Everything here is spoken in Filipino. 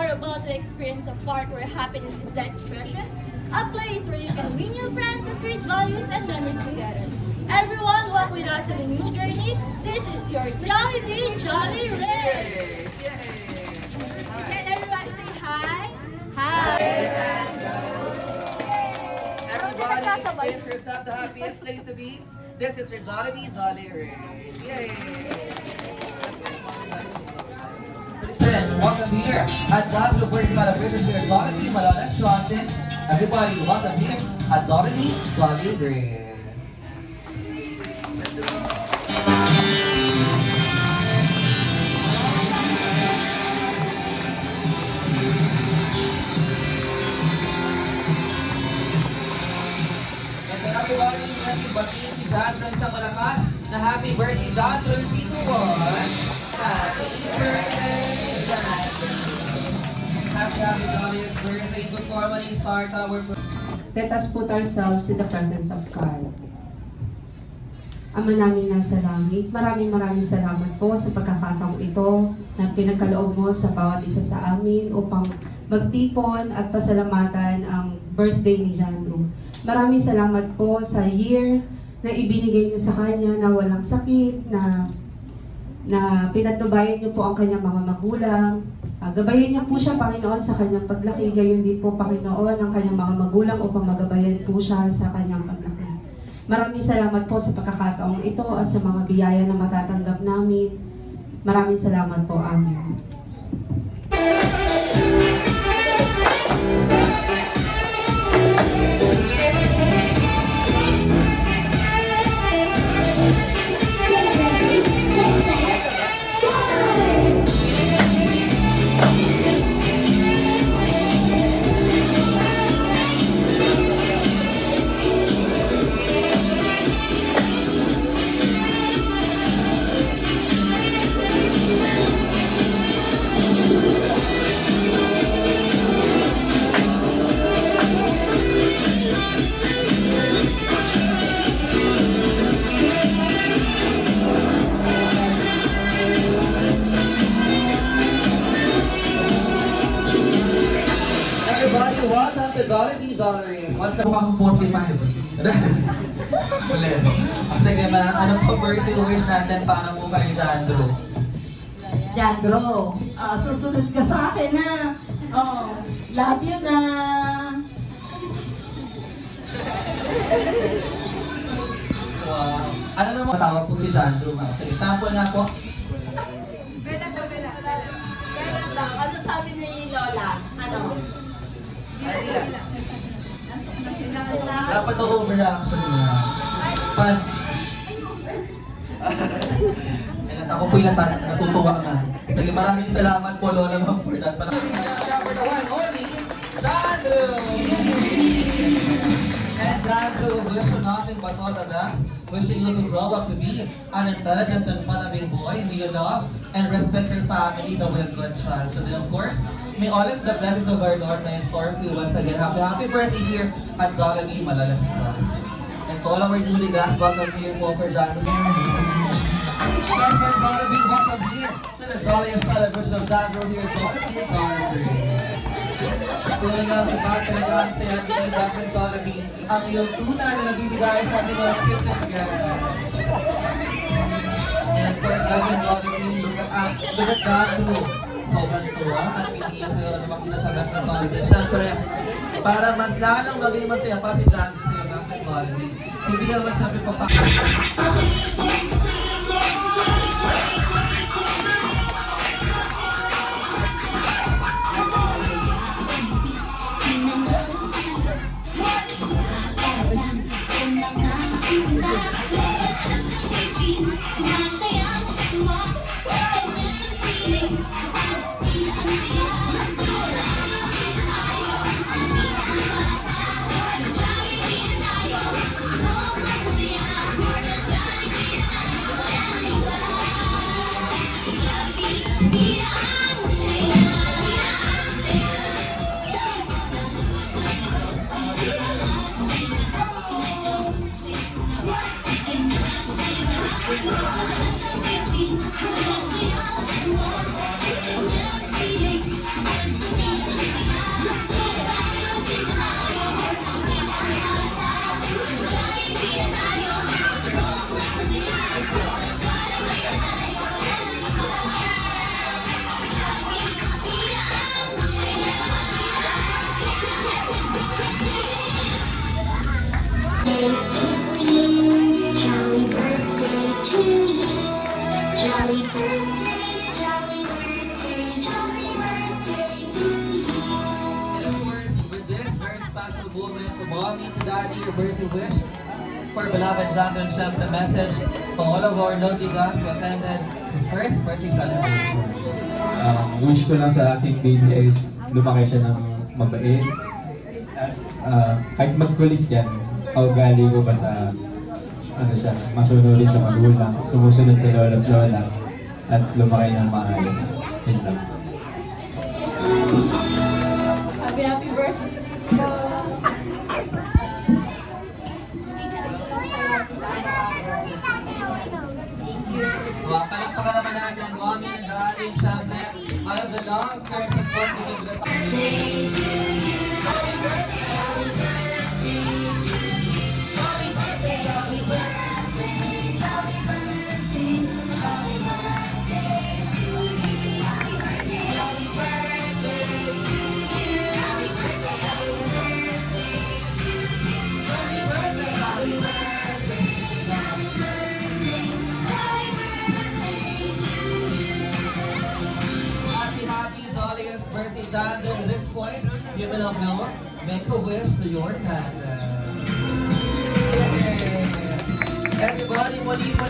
are about to experience a part where happiness is the expression, a place where you can win your friends and create values and memories together. Everyone, walk with us on a new journey. This is your Jollibee Jolly Ray. Can everybody say hi? Hi. Everybody, give yourself the happiest place to be. This is your Jollibee Jolly Ray. Yay! Welcome here at Jollibee Birthday Celebration here at Jollibee Malolos Crossing. Everybody, welcome here at Jollibee Jolly Ray. Everybody, let's batiin si John from sa Malakas na happy birthday, John 321. Happy birthday, John. Happy jolliest birthday. Before we start our Let us put ourselves in the presence of God. Ama namin nasa langit, maraming salamat po sa pagkakataong ito na pinagkaloob mo sa bawat isa sa amin upang magtipon at pasalamatan ang birthday ni Jandro. Maraming salamat po sa year na ibinigay niyo sa kanya na walang sakit, na pinatubayan niyo po ang kanyang mga magulang. Gabayan niyo po siya, Panginoon, sa kanyang paglaki. Gayon din po, Panginoon, ang kanyang mga magulang upang magabayan po siya sa kanyang paglaki. Maraming salamat po sa pagkakataong ito at sa mga biyaya na matatanggap namin. Maraming salamat po. Amen. Everybody, welcome to Jollibee Jolly Ray. Once Mukhang 45. Ulit. Sige, anong pa-birthday wish natin para mo kay Jandro? Jandro, susunod ka sa akin na. Oh, love you na. Wow. Ano naman matawag po si Jandro? Sige, sample nga po. Bella. Ano sabi ni Lola? Ano? Dapat ako overreaction na. At ako po'y natutuwa na. Sige, maraming salamat po, Lola, ma'am, for that. Number the one, only Jandro. And Jandro, wish you nothing but all the best. Wishing you to grow up to be an intelligent and fun-loving boy who you love and respect your family the way a good child. So then, of course, may all of the blessings of our Lord na in store for you once again. Happy birthday here at Jollibee Malolos Crossing. And to all our newly guests, welcome here po for Jandro. And for Jollibee, welcome here to the jolliest celebration of Jandro here at Jollibee Jolly. Tuloy nga sa mga talagang sa ating Jandro Jollibee ang iyong tunay na nabibigay sa ating mga skills together. And of course, Jandro Jollibee, look at Jandro. Tuwa at piniyak na makita sa Jandro Jollibee. Siyempre, para mas lalong maging masaya pa si Jandro sa Jandro Jollibee. Hindi naman sabi pa Thank you. Mommy, Daddy, your birthday wish for beloved John and Shem, the message to all of our lovely guests who attended his first birthday celebration. Wish ko lang sa aking baby is lumaki siya ng mabait. At kahit magkulit yan, kaugali ko ba sa ano siya, masunurin sa magulang, sumusunod sa lola at lola, at lumaki ng maayos. Yun lang. Happy birthday. Palakpakan naman natin, Mommy and Daddy, syempre, all of the love, care, and support na bibigyan. Happy Zolia's birthday, John. At this point, you will know, make a wish to your Santa. Everybody, muli